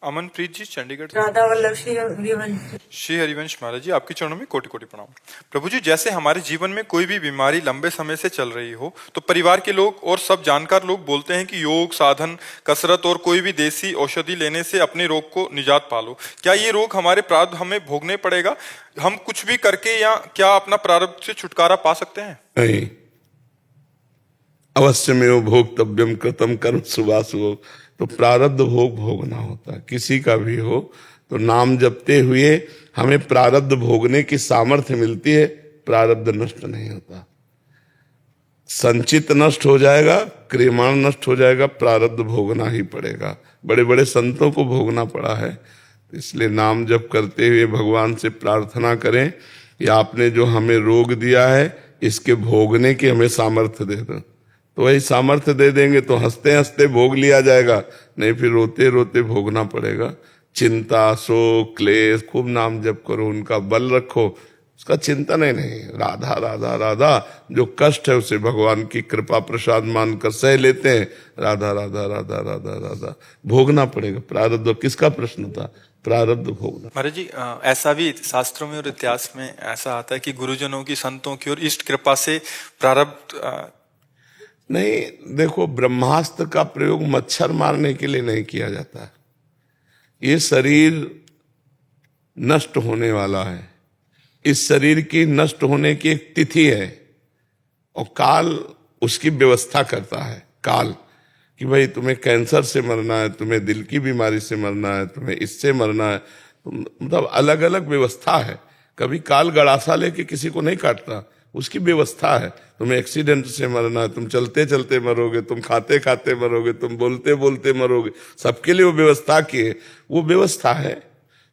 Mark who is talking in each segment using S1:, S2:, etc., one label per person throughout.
S1: अमनप्रीत जी चंडीगढ़ से।
S2: राधा वल्लभ श्री हरिवंश।
S1: श्री हरिवंश महाराज जी, आपके चरणों में कोटि कोटि प्रणाम। प्रभु जी, जैसे हमारे जीवन में कोई भी बीमारी लंबे समय से चल रही हो तो परिवार के लोग और सब जानकार लोग बोलते हैं कि योग, साधन, कसरत और कोई भी देसी औषधि लेने से अपने रोग को निजात पालो। क्या ये रोग हमारे प्रारब्ध हमें भोगने पड़ेगा? हम कुछ भी करके या क्या अपना प्रारब्ध से छुटकारा पा सकते हैं?
S3: नहीं, अवश्यमेव भोक्तव्यम कृतम कर्म शुभाशुभ। तो प्रारब्ध भोग भोगना होता है, किसी का भी हो। तो नाम जपते हुए हमें प्रारब्ध भोगने की सामर्थ्य मिलती है, प्रारब्ध नष्ट नहीं होता। संचित नष्ट हो जाएगा, क्रियमाण नष्ट हो जाएगा, प्रारब्ध भोगना ही पड़ेगा। बड़े बड़े संतों को भोगना पड़ा है। इसलिए नाम जप करते हुए भगवान से प्रार्थना करें कि आपने जो हमें रोग दिया है इसके भोगने की हमें सामर्थ्य दे दो। तो वही सामर्थ्य दे देंगे तो हंसते हंसते भोग लिया जाएगा, नहीं फिर रोते रोते भोगना पड़ेगा। चिंता, शोक, क्लेश, खूब नाम जप करो, उनका बल रखो, उसका चिंतन ही नहीं। राधा राधा राधा, जो कष्ट है उसे भगवान की कृपा प्रसाद मानकर सह लेते हैं। राधा राधा राधा राधा राधा, भोगना पड़ेगा प्रारब्ध। किसका प्रश्न था? प्रारब्ध भोगना।
S1: महाराज जी, ऐसा भी शास्त्रों में और इतिहास में ऐसा आता है कि गुरुजनों की, संतों की और इष्ट कृपा से प्रारब्ध
S3: नहीं, देखो, ब्रह्मास्त्र का प्रयोग मच्छर मारने के लिए नहीं किया जाता है। ये शरीर नष्ट होने वाला है, इस शरीर की नष्ट होने की एक तिथि है और काल उसकी व्यवस्था करता है। काल कि भाई तुम्हें कैंसर से मरना है, तुम्हें दिल की बीमारी से मरना है, तुम्हें इससे मरना है, मतलब अलग अलग व्यवस्था है। कभी काल गड़ासा लेके किसी को नहीं काटता, उसकी व्यवस्था है। तुम्हें एक्सीडेंट से मरना है, तुम चलते चलते मरोगे, तुम खाते खाते मरोगे, तुम बोलते बोलते मरोगे, सबके लिए वो व्यवस्था की है। वो व्यवस्था है।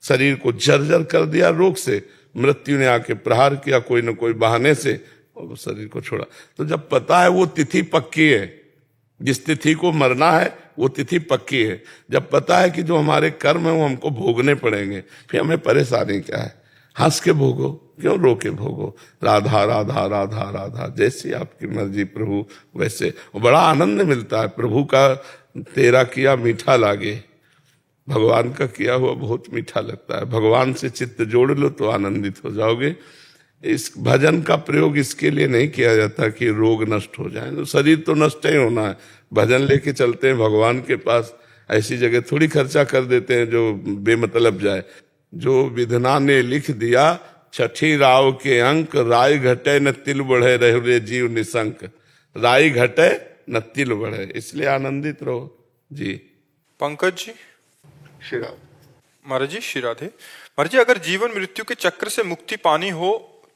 S3: शरीर को जर्जर कर दिया रोग से, मृत्यु ने आके प्रहार किया कोई न कोई बहाने से और शरीर को छोड़ा। तो जब पता है वो तिथि पक्की है, जिस तिथि को मरना है वो तिथि पक्की है, जब पता है कि जो हमारे कर्म है वो हमको भोगने पड़ेंगे, फिर हमें परेशानी क्या है? हंस के भोगो, क्यों रो के भोगो। राधा राधा राधा राधा, जैसी आपकी मर्जी प्रभु वैसे। बड़ा आनंद मिलता है। प्रभु का तेरा किया मीठा लागे, भगवान का किया हुआ बहुत मीठा लगता है। भगवान से चित्त जोड़ लो तो आनंदित हो जाओगे। इस भजन का प्रयोग इसके लिए नहीं किया जाता कि रोग नष्ट हो जाए। तो शरीर तो नष्ट ही होना है। भजन लेके चलते हैं भगवान के पास, ऐसी जगह थोड़ी खर्चा कर देते हैं जो बेमतलब जाए। जो विधना ने लिख दिया, छठी राव के अंक, राय घटे न तिल बढ़े, रहे जीव निशंक। राय घटे न तिल बढ़े, इसलिए आनंदित रहो जी।
S1: पंकज जी,
S3: श्री राम।
S1: महाराज जी श्री राधे। महाराज जी, अगर जीवन मृत्यु के चक्र से मुक्ति पानी हो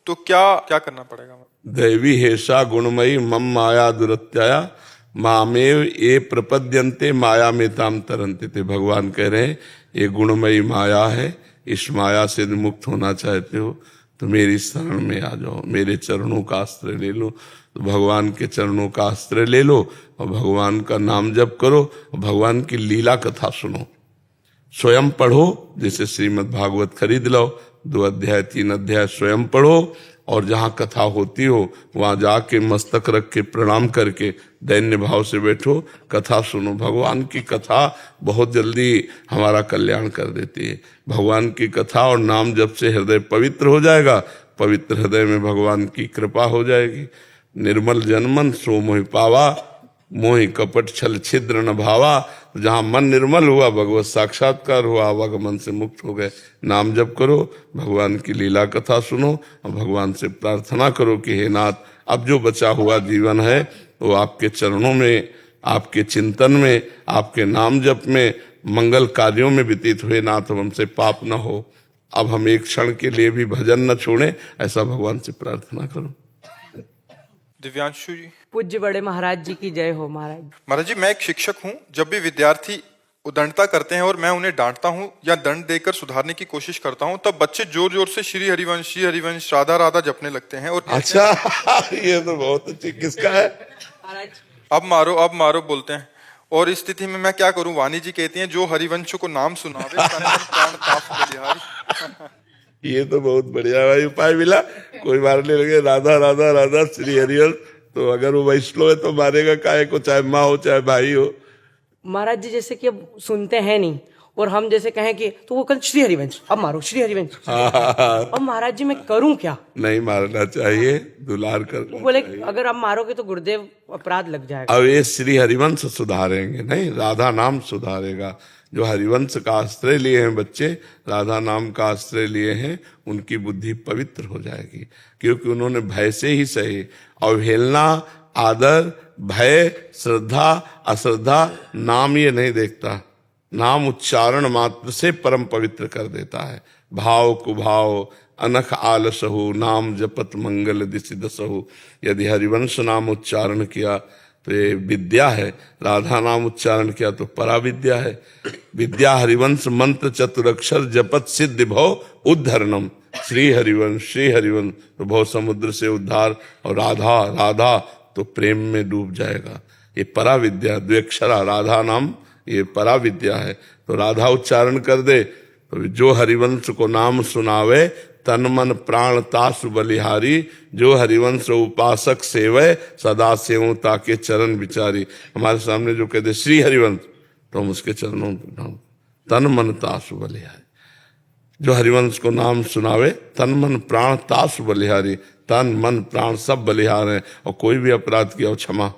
S1: तो क्या क्या करना पड़ेगा?
S3: दैवी हेषा गुणमयी मम माया दुरत्याया, मामेव ये प्रपद्यन्ते माया में ताम तरन्ते थे। भगवान कह रहे हैं ये गुणमयी माया है, इस माया से मुक्त होना चाहते हो तो मेरी शरण में आ जाओ, मेरे चरणों का आश्रय ले लो। तो भगवान के चरणों का आश्रय ले लो और भगवान का नाम जप करो और भगवान की लीला कथा सुनो। स्वयं पढ़ो, जैसे श्रीमद् भागवत खरीद लो, 2 अध्याय 3 अध्याय स्वयं पढ़ो और जहाँ कथा होती हो वहाँ जाके मस्तक रख के प्रणाम करके दैन्य भाव से बैठो, कथा सुनो। भगवान की कथा बहुत जल्दी हमारा कल्याण कर देती है। भगवान की कथा और नाम जप से हृदय पवित्र हो जाएगा, पवित्र हृदय में भगवान की कृपा हो जाएगी। निर्मल जनमन सो मोहि पावा, मोहि कपट छल छिद्र न भावा। जहाँ मन निर्मल हुआ, भगवत साक्षात्कार हुआ, आवागमन से मुक्त हो गए। नाम जप करो, भगवान की लीला कथा सुनो और भगवान से प्रार्थना करो कि हे नाथ, अब जो बचा हुआ जीवन है वो आपके चरणों में, आपके चिंतन में, आपके नाम जप में, मंगल कार्यों में व्यतीत हुए। नाथ, हमसे पाप न हो, अब हम एक क्षण के लिए भी भजन न छोड़ें, ऐसा भगवान से प्रार्थना करो।
S1: दिव्यांशु जी।
S2: पूज्य बड़े महाराज जी की जय हो। महाराज
S1: महाराज जी, मैं एक शिक्षक हूँ। जब भी विद्यार्थी उदंडता करते हैं और मैं उन्हें डांटता हूँ या दंड देकर सुधारने की कोशिश करता हूँ, तब बच्चे जोर जोर से श्री हरिवंश राधा राधा जपने लगते हैं और
S3: अच्छा, ये तो बहुत अच्छी। किसका है?
S2: महाराज
S1: अब मारो बोलते हैं। और इस स्थिति में मैं क्या करूं? वाणी जी कहती हैं, जो हरिवंश को नाम सुनावे तन मन प्राण ताप बलिहारी।
S3: ये तो बहुत बढ़िया भाई उपाय मिला। कोई मारने लगे राधा राधा राधा श्री हरिवंश, तो अगर वो वैष्णव है तो मारेगा काहे को, चाहे माँ हो चाहे भाई हो।
S2: महाराज जी जैसे कि अब सुनते हैं नहीं और हम जैसे कहें कि तो वो कल श्री हरिवंश अब मारो श्री हरिवंश। अब महाराज जी मैं करूं क्या?
S3: नहीं मारना चाहिए, दुलार
S2: वो
S3: करना
S2: बोले
S3: चाहिए।
S2: अगर अब मारोगे तो गुरुदेव अपराध लग जाएगा।
S3: अब ये श्री हरिवंश सुधारेंगे, नहीं राधा नाम सुधारेगा। जो हरिवंश का आश्रय लिए हैं बच्चे, राधा नाम का आश्रय लिए हैं, उनकी बुद्धि पवित्र हो जाएगी, क्योंकि उन्होंने भय से ही सही। अवहेलना, आदर, भय, श्रद्धा, अश्रद्धा नाम ये नहीं देखता। नाम उच्चारण मात्र से परम पवित्र कर देता है। भाव कुभाव अनख आलसहु, नाम जपत मंगल दिशि दसहु। यदि हरिवंश नाम उच्चारण किया तो ये विद्या है, राधा नाम उच्चारण किया तो पराविद्या है। विद्या हरिवंश मंत्र चतुरक्षर जपत सिद्धि भव उद्धरणम। श्री हरिवंश तो भव समुद्र से उद्धार, और राधा राधा तो प्रेम में डूब जाएगा। ये पराविद्या, द्व्यक्षरा राधा नाम, ये पराविद्या है। तो राधा उच्चारण कर दे तो जो हरिवंश को नाम सुनावे, तन मन प्राण तासु बलिहारी। जो हरिवंश उपासक सेवय, सदा सेवं ताके चरण विचारी। हमारे सामने जो कहते श्री हरिवंश, तो हम उसके चरणों में तन मन तासु बलिहारी। जो हरिवंश को नाम सुनावे, तन मन प्राण तासु बलिहारी। तन मन प्राण सब बलिहार हैं, और कोई भी अपराध किया हो क्षमा।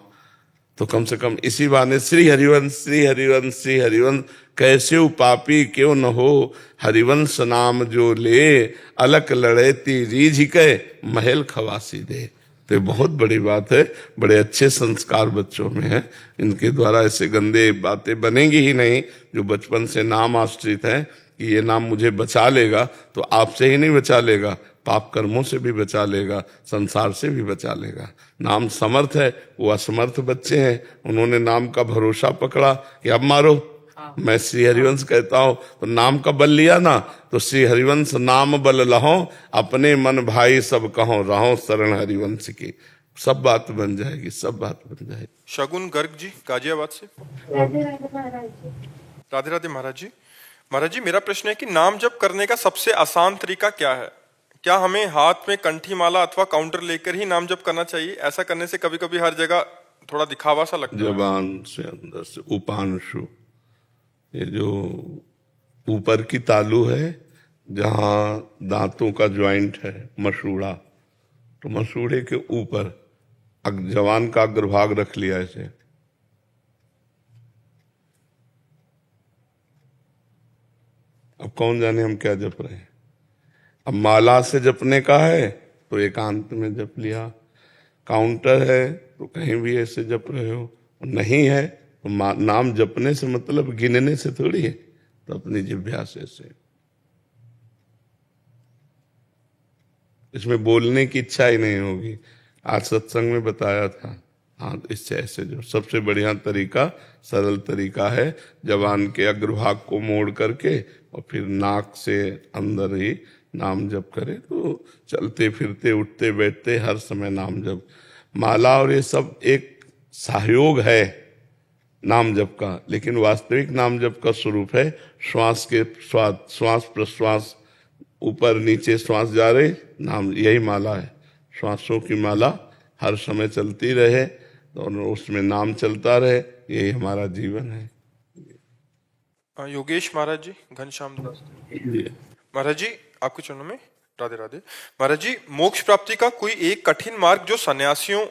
S3: तो कम से कम इसी बहाने श्री हरिवंश श्री हरिवंश श्री हरिवंश, कैसे पापी क्यों न हो, हरिवंश नाम जो ले, अलक लड़ेती रीझ के महल खवासी दे। तो ये बहुत बड़ी बात है, बड़े अच्छे संस्कार बच्चों में है। इनके द्वारा ऐसे गंदे बातें बनेंगी ही नहीं। जो बचपन से नाम आश्रित है कि ये नाम मुझे बचा लेगा, तो आपसे ही नहीं बचा लेगा, पाप कर्मों से भी बचा लेगा, संसार से भी बचा लेगा। नाम समर्थ है, वो असमर्थ बच्चे हैं, उन्होंने नाम का भरोसा पकड़ा कि अब मारो। मैं श्री हरिवंश कहता हूं तो नाम का बल लिया ना, तो श्री हरिवंश नाम बल लहो, अपने मन भाई सब कहो, रहो शरण हरिवंश की। सब बात बन जाएगी, सब बात बन जाएगी।
S1: शगुन गर्ग जी गाजियाबाद से।
S4: राधे राधे महाराज जी।
S1: राधे राधे महाराज जी। महाराज जी मेरा प्रश्न है कि नाम जप करने का सबसे आसान तरीका क्या है? क्या हमें हाथ में कंठी माला अथवा काउंटर लेकर ही नाम जप करना चाहिए? ऐसा करने से कभी कभी हर जगह थोड़ा दिखावा सा लगता है।
S3: जबान से अंदर से उपांशु, ये जो ऊपर की तालू है, जहां दांतों का ज्वाइंट है, मसूड़ा, तो मसूड़े के ऊपर जबान का अग्रभाग रख लिया ऐसे। अब कौन जाने हम क्या जप रहे हैं। अब माला से जपने का है तो एकांत में जप लिया, काउंटर है तो कहीं भी ऐसे जप रहे हो, नहीं है तो नाम जपने से मतलब गिनने से थोड़ी है, तो अपनी जिह्वा से ऐसे। इसमें बोलने की इच्छा ही नहीं होगी। आज सत्संग में बताया था। हाँ, इससे ऐसे जो सबसे बढ़िया तरीका, सरल तरीका है, जबान के अग्रभाग को मोड़ करके और फिर नाक से अंदर ही नाम जप करे, तो चलते फिरते उठते बैठते हर समय नाम जप। माला और ये सब एक सहयोग है नाम जप का, लेकिन वास्तविक नाम जप का स्वरूप है श्वास के श्वास प्रश्वास, ऊपर नीचे श्वास जा रहे, नाम, यही माला है। श्वासों की माला हर समय चलती रहे और उसमें नाम चलता रहे, यही हमारा जीवन है।
S1: योगेश महाराज जी घनश्याम दास। महाराज जी आपके चरणों में राधे राधे। महाराज जी मोक्ष प्राप्ति का कोई एक कठिन मार्ग जो सन्यासियों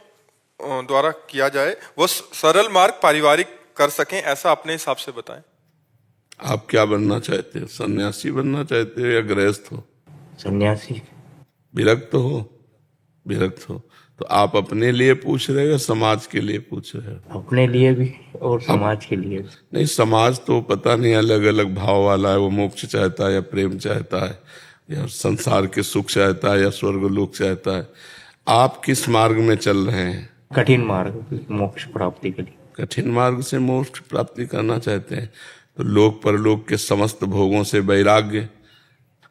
S1: द्वारा किया जाए, वह सरल मार्ग पारिवारिक कर सकें, ऐसा अपने हिसाब से बताएं।
S3: आप क्या बनना चाहते हो? सन्यासी बनना चाहते हो या गृहस्थ हो?
S5: सन्यासी।
S3: विरक्त हो? विरक्त हो तो आप अपने लिए पूछ रहे हो या समाज के लिए पूछ रहे हो?
S5: अपने लिए भी और समाज के लिए भी।
S3: नहीं, समाज तो पता नहीं अलग अलग भाव वाला है। वो मोक्ष चाहता है या प्रेम चाहता है, या संसार के सुख चाहता है या स्वर्ग लोक चाहता है। आप किस मार्ग में चल रहे हैं?
S5: कठिन मार्ग, मोक्ष प्राप्ति के लिए।
S3: कठिन मार्ग से मोक्ष प्राप्ति करना चाहते हैं तो लोक परलोक के समस्त भोगों से वैराग्य।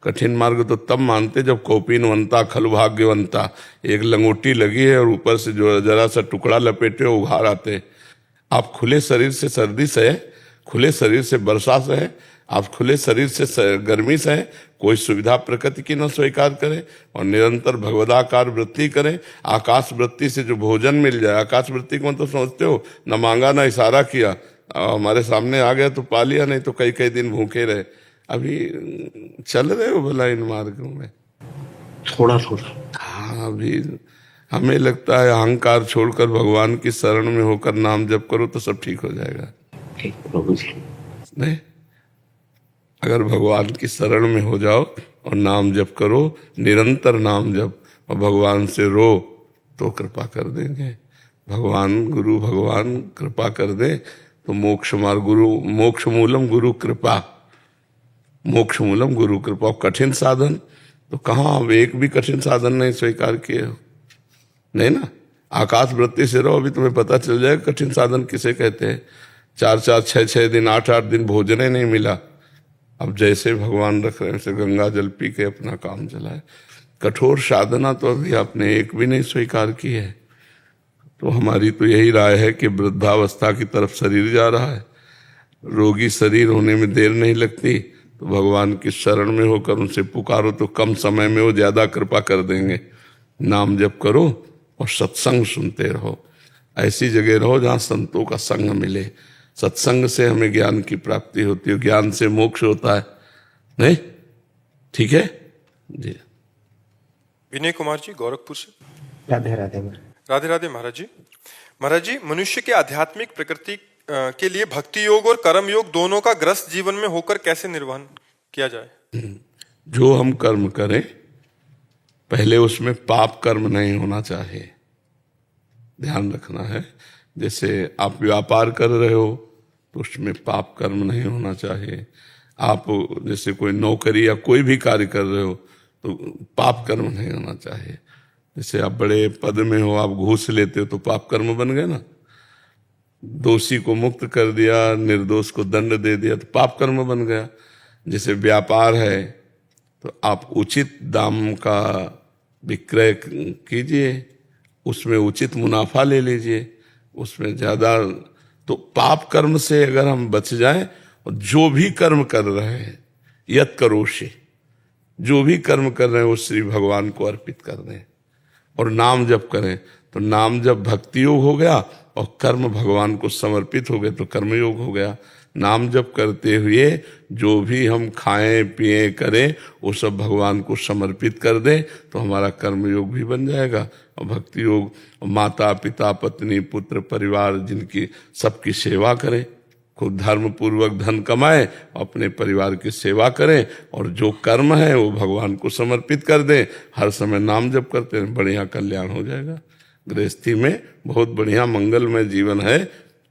S3: कठिन मार्ग तो तब मानते जब कौपीनवंता खलु भाग्यवंता, एक लंगोटी लगी है और ऊपर से जो जरा सा टुकड़ा लपेटे उघार आते। आप खुले शरीर से सर्दी सहे, खुले शरीर से वर्षा सहे, आप खुले शरीर से गर्मी सहे, कोई सुविधा प्रकृति की न स्वीकार करे और निरंतर भगवदाकार वृत्ति करें। आकाश वृत्ति से जो भोजन मिल जाए, आकाश वृत्ति को तो समझते हो, न मांगा न इशारा किया, हमारे सामने आ गया तो पा लिया, नहीं तो कई कई दिन भूखे रहे। अभी चल रहे हो भला इन मार्गों में?
S5: थोड़ा थोड़ा।
S3: हाँ, अभी हमें लगता है अहंकार छोड़कर भगवान की शरण में होकर नाम जप करो तो सब ठीक हो जाएगा।
S5: ठीक प्रभु जी।
S3: नहीं, अगर भगवान की शरण में हो जाओ और नाम जप करो, निरंतर नाम जप, और भगवान से रो तो कृपा कर देंगे। भगवान गुरु भगवान कृपा कर दे तो मोक्ष मार्ग गुरु, मोक्ष मूलम गुरु कृपा, मोक्ष मूलम गुरु कृपा। और कठिन साधन तो कहाँ, अब एक भी कठिन साधन नहीं स्वीकार किए हो, नहीं ना। आकाश वृत्ति से रहो, अभी तुम्हें पता चल जाएगा कठिन साधन किसे कहते हैं। 4-4, 6-6 दिन, 8-8 दिन भोजन ही नहीं मिला, अब जैसे भगवान रख रहे हैं वैसे गंगा जल पी के अपना काम चलाए। कठोर साधना तो अभी आपने एक भी नहीं स्वीकार की है। तो हमारी तो यही राय है कि वृद्धावस्था की तरफ शरीर जा रहा है, रोगी शरीर होने में देर नहीं लगती, तो भगवान की शरण में होकर उनसे पुकारो तो कम समय में वो ज्यादा कृपा कर देंगे। नाम जप करो और सत्संग सुनते रहो, ऐसी जगह रहो जहाँ संतों का संग मिले। सत्संग से हमें ज्ञान की प्राप्ति होती है, ज्ञान से मोक्ष होता है। नहीं, ठीक है जी।
S1: विनय कुमार जी गोरखपुर से।
S5: राधे राधे महाराज।
S1: राधे राधे महाराज जी। महाराज जी, मनुष्य के आध्यात्मिक प्रकृति के लिए भक्ति योग और कर्म योग दोनों का ग्रस्त जीवन में होकर कैसे निर्वहन किया जाए?
S3: जो हम कर्म करें पहले उसमें पाप कर्म नहीं होना चाहिए, ध्यान रखना है। जैसे आप व्यापार कर रहे हो तो उसमें पाप कर्म नहीं होना चाहिए। आप जैसे कोई नौकरी या कोई भी कार्य कर रहे हो तो पाप कर्म नहीं होना चाहिए। जैसे आप बड़े पद में हो, आप घूस लेते हो तो पाप कर्म बन गए ना। दोषी को मुक्त कर दिया, निर्दोष को दंड दे दिया तो पाप कर्म बन गया। जैसे व्यापार है तो आप उचित दाम का विक्रय कीजिए, उसमें उचित मुनाफा ले लीजिए, उसमें ज्यादा। तो पाप कर्म से अगर हम बच जाएं और जो भी कर्म कर रहे हैं यत करोषि, जो भी कर्म कर रहे हैं वो श्री भगवान को अर्पित कर दें और नाम जप करें, तो नाम जप भक्ति योग हो गया और कर्म भगवान को समर्पित हो गए तो कर्म योग हो गया। नाम जप करते हुए जो भी हम खाएं पिए करें वो सब भगवान को समर्पित कर दें तो हमारा कर्म योग भी बन जाएगा। और भक्ति योग, माता पिता पत्नी पुत्र परिवार जिनकी, सबकी सेवा करें, खूब धर्म पूर्वक धन कमाएं, अपने परिवार की सेवा करें और जो कर्म है वो भगवान को समर्पित कर दें। हर समय नाम जप करते हैं, बढ़िया कल्याण हो जाएगा। गृहस्थी में बहुत बढ़िया मंगलमय जीवन है,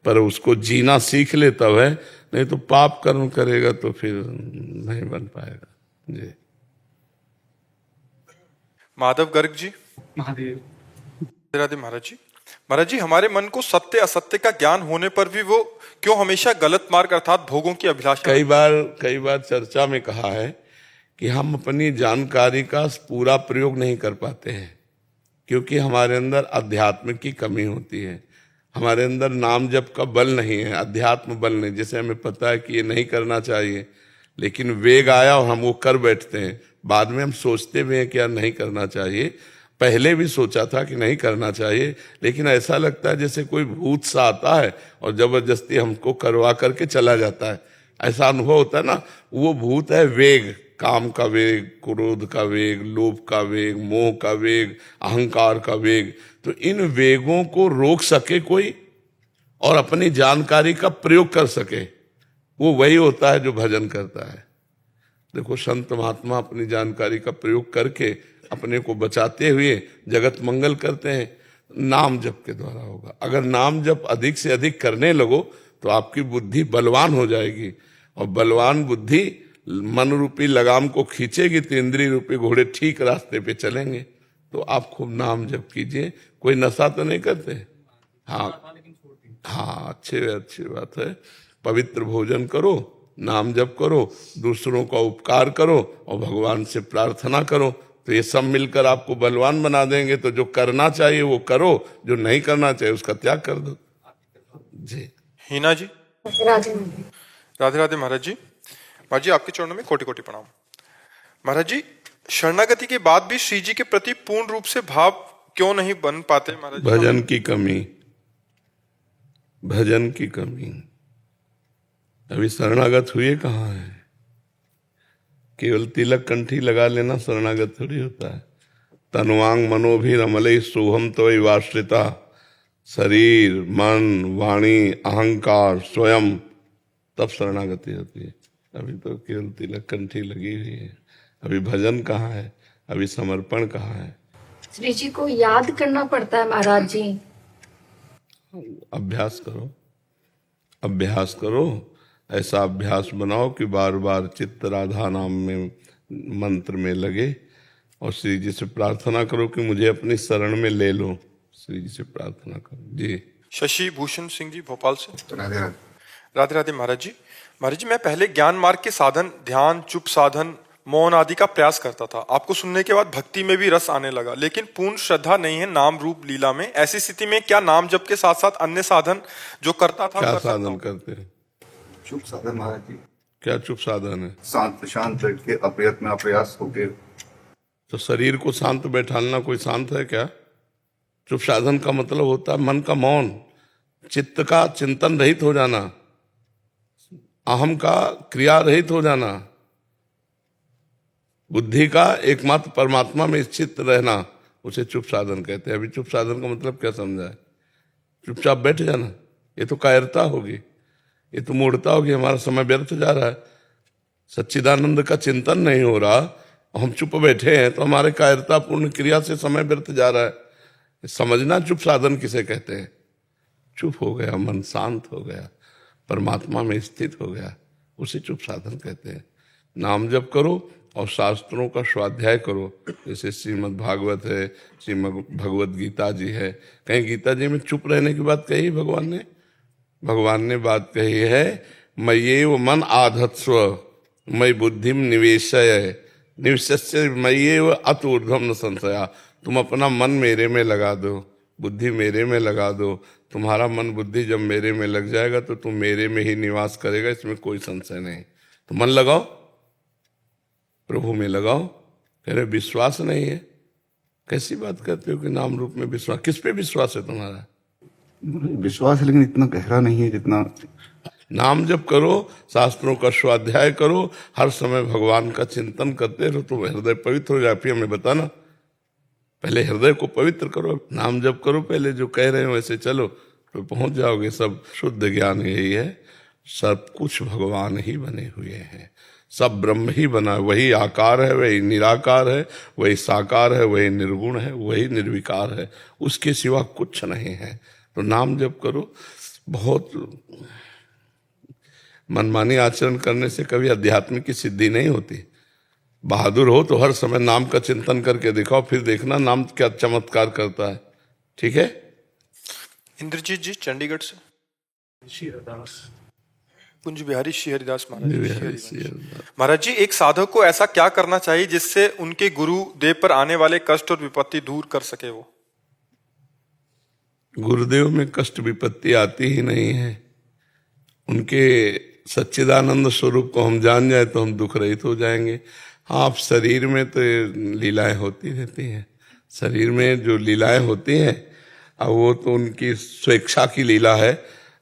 S3: पर उसको जीना सीख ले तब है, नहीं तो पाप कर्म करेगा तो फिर नहीं बन पाएगा जी।
S1: माधव गर्ग जी।
S2: महादेव।
S1: राधे महाराज जी। महाराज जी, हमारे मन को सत्य असत्य का ज्ञान होने पर भी वो क्यों हमेशा गलत मार्ग अर्थात भोगों की अभिलाषा?
S3: कई बार चर्चा में कहा है कि हम अपनी जानकारी का पूरा प्रयोग नहीं कर पाते हैं क्योंकि हमारे अंदर अध्यात्म की कमी होती है, हमारे अंदर नाम जप का बल नहीं है, अध्यात्म बल नहीं। जैसे हमें पता है कि ये नहीं करना चाहिए लेकिन वेग आया और हम वो कर बैठते हैं, बाद में हम सोचते भी हैं कि यार नहीं करना चाहिए। पहले भी सोचा था कि नहीं करना चाहिए, लेकिन ऐसा लगता है जैसे कोई भूत सा आता है और जबरदस्ती हमको करवा करके चला जाता है। ऐसा अनुभव होता है ना। वो भूत है वेग, काम का वेग, क्रोध का वेग, लोभ का वेग, मोह का वेग, अहंकार का वेग। तो इन वेगों को रोक सके कोई और अपनी जानकारी का प्रयोग कर सके, वो वही होता है जो भजन करता है। देखो, संत महात्मा अपनी जानकारी का प्रयोग करके अपने को बचाते हुए जगत मंगल करते हैं। नाम जप के द्वारा होगा। अगर नाम जप अधिक से अधिक करने लगो तो आपकी बुद्धि बलवान हो जाएगी और बलवान बुद्धि मन रूपी लगाम को खींचेगी तो इंद्रिय रूपी घोड़े ठीक रास्ते पे चलेंगे। तो आप खूब नाम जप कीजिए। कोई नशा तो नहीं करते? हाँ, अच्छी बात है। पवित्र भोजन करो, नाम जप करो, दूसरों का उपकार करो और भगवान से प्रार्थना करो, तो ये सब मिलकर आपको बलवान बना देंगे। तो जो करना चाहिए वो करो, जो नहीं करना चाहिए उसका त्याग कर दो जी।
S1: हीना जी।
S4: राधे
S1: राधे राधे महाराज जी। महाराज जी, आपके चरणों में कोटि कोटि प्रणाम। महाराज जी, शरणागति के बाद भी श्री जी के प्रति पूर्ण रूप से भाव क्यों नहीं बन पाते? महाराज,
S3: भजन की कमी, भजन की कमी। अभी शरणागत हुए कहाँ है? केवल तिलक कंठी लगा लेना शरणागत थोड़ी होता है। तनुवांग मनोभिरमले सोहम त्वयि वाश्रिता, शरीर मन वाणी अहंकार स्वयं, तब शरणागति होती है। अभी तो केवल तिलक कंठी लगी हुई है। अभी भजन कहाँ है? अभी समर्पण कहाँ है?
S4: श्री जी को याद करना पड़ता है महाराज जी।
S3: अभ्यास करो, अभ्यास करो, ऐसा अभ्यास बनाओ कि बार बार चित्त राधा नाम में मंत्र में लगे और श्री जी से प्रार्थना करो कि मुझे अपनी शरण में ले लो। श्री जी से प्रार्थना करो। जी
S1: शशि भूषण सिंह जी भोपाल से।
S6: राधे राधे।
S1: राधे राधे महाराज जी। महाराज जी, मैं पहले ज्ञान मार्ग के साधन ध्यान, चुप साधन, मौन आदि का प्रयास करता था। आपको सुनने के बाद भक्ति में भी रस आने लगा, लेकिन पूर्ण श्रद्धा नहीं है नाम रूप लीला में। ऐसी स्थिति में क्या नाम जप के साथ साथ अन्य साधन जो करता था
S3: क्या
S1: कर सकता
S3: साधन
S1: हूं?
S3: करते हैं?
S6: चुप साधन महाराज जी।
S3: क्या चुप साधन है?
S6: शांत शांत बैठ के अप्रयत्न अप्रयास होके।
S3: तो शरीर को शांत बैठालना कोई शांत है क्या? चुप साधन का मतलब होता है मन का मौन, चित्त का चिंतन रहित हो जाना, अहम का क्रिया रहित हो जाना, बुद्धि का एकमात्र परमात्मा में स्थित रहना, उसे चुप साधन कहते हैं। अभी चुप साधन का मतलब क्या समझा है? चुपचाप बैठ जाना, ये तो कायरता होगी, ये तो मूढ़ता होगी, हमारा समय व्यर्थ जा रहा है। सच्चिदानंद का चिंतन नहीं हो रहा, हम चुप बैठे हैं तो हमारे कायरता पूर्ण क्रिया से समय व्यर्थ जा रहा है। समझना चुप साधन किसे कहते हैं? चुप हो गया, मन शांत हो गया, परमात्मा में स्थित हो गया, उसे चुप साधन कहते हैं। नाम जप करो और शास्त्रों का स्वाध्याय करो। जैसे श्रीमद् भागवत है, श्रीमद् भगवत गीता जी है। कहीं गीता जी में चुप रहने की बात कही भगवान ने बात कही है, मय्येव मन आधत्स्व मयि बुद्धिम निवेशय निवस्य मय्येव अत ऊर्ध्वम न संशया। तुम अपना मन मेरे में लगा दो, बुद्धि मेरे में लगा दो। तुम्हारा मन बुद्धि जब मेरे में लग जाएगा तो तुम मेरे में ही निवास करेगा, इसमें कोई संशय नहीं। तो मन लगाओ, प्रभु में लगाओ। कह रहे विश्वास नहीं है? कैसी बात करते हो कि नाम रूप में विश्वास? किस पे विश्वास है तुम्हारा?
S6: विश्वास है लेकिन इतना गहरा नहीं है जितना।
S3: नाम जप करो, शास्त्रों का स्वाध्याय करो, हर समय भगवान का चिंतन करते रहो तो हृदय पवित्र हो जाए। फिर हमें बताना, पहले हृदय को पवित्र करो, नाम जप करो, पहले जो कह रहे हो वैसे चलो तो पहुंच जाओगे। सब शुद्ध ज्ञान यही है, सब कुछ भगवान ही बने हुए हैं, सब ब्रह्म ही बना, वही आकार है, वही निराकार है, वही साकार है, वही निर्गुण है, वही निर्विकार है, उसके सिवा कुछ नहीं है। तो नाम जप करो। बहुत मनमानी आचरण करने से कभी अध्यात्म की सिद्धि नहीं होती। बहादुर हो तो हर समय नाम का चिंतन करके दिखाओ, फिर देखना नाम क्या चमत्कार करता है। ठीक है?
S1: इंद्रजीत जी चंडीगढ़ से।
S5: श्रीहरिदास।
S1: कुंज बिहारी श्री हरिदास महाराज जी।
S3: बिहारी
S1: महाराज जी, एक साधक को ऐसा क्या करना चाहिए जिससे उनके गुरु देव पर आने वाले कष्ट और विपत्ति दूर कर सके वो?
S3: गुरुदेव में कष्ट विपत्ति आती ही नहीं है। उनके सच्चिदानंद स्वरूप को हम जान जाए तो हम दुख रहित हो जाएंगे। हाँ, आप शरीर में तो लीलाएं होती रहती हैं, शरीर में जो लीलाएं होती हैं अब वो तो उनकी स्वेच्छा की लीला है।